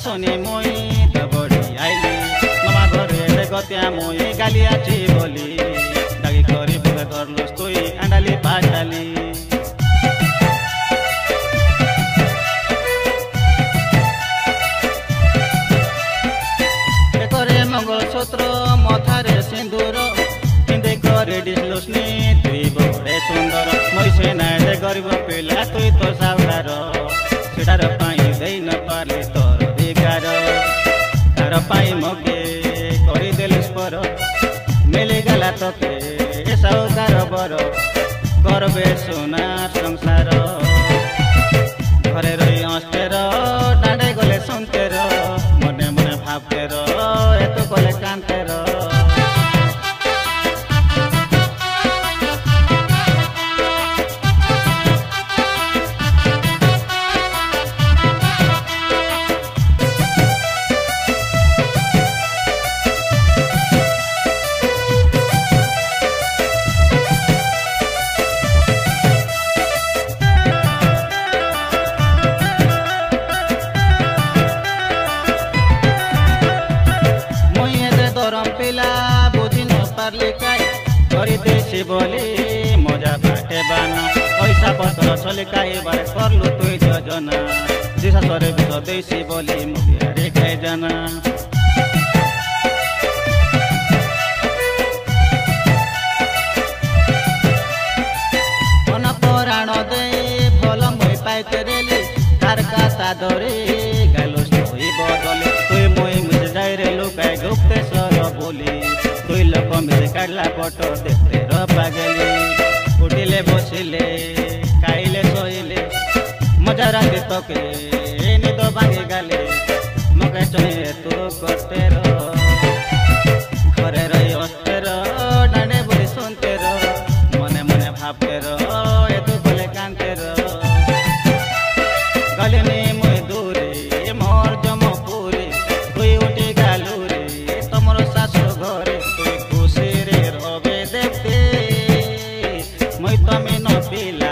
শুনি মই দবড়ি আইলি মামা ঘরে গতিয়া মই গালিয়াছি বলি দাগি করি বুকে করলুস তুই আন্ডালি পাটালি করে মঙ্গলসূত্র মথারে সিন্দুর পিঁধে করে ডিসলুসনি তুই বড়ে সুন্দর মই সে নাই গরিব পিলা তুই তো সাউদার সেটার পাই দেই ন পারলি তোর বিগার তার পাই মগে করে দেলিস পর মিলি গেলা তোকে সাউদার বড় করবে সোনার সংসার ঘরে রই অষ্টের ডাঁডে গলে শুনতের মনে মনে ভাবতের এত কলে কান্তের দেশি বলি মজা পাটে বানা পয়সা পত্র চলিকাই বার করলু তুই যোজনা দিশাসরে বিষ দেশি বলি মুখে খাই জানা মন পরাণ দে ভাল মই পাইতে রেলি তার কাতা ধরে গেল তুই বদলে তুই মই মুঝে যাই রে লুকাই গুপ্তে সর বলি তুই লোক মিশে কাটলা ফটো দেখতে পাগলি উঠিলে বসিলে খাইলে শোইলে মজা রাখি তোকে নিদ ভাঙি গালে মকে চয়ে তু করতে ঘরে রই অস্তে ডাঁডে বলি শুনতে মনে মনে ভাবতে এত বলে কানতে গলিনি মুই দূরে মোর জমপুরে তুই উঠি গালু রে তোমার শাশু ঘরে তুই খুশি রে রবে দেখতে মই তুমি নপিল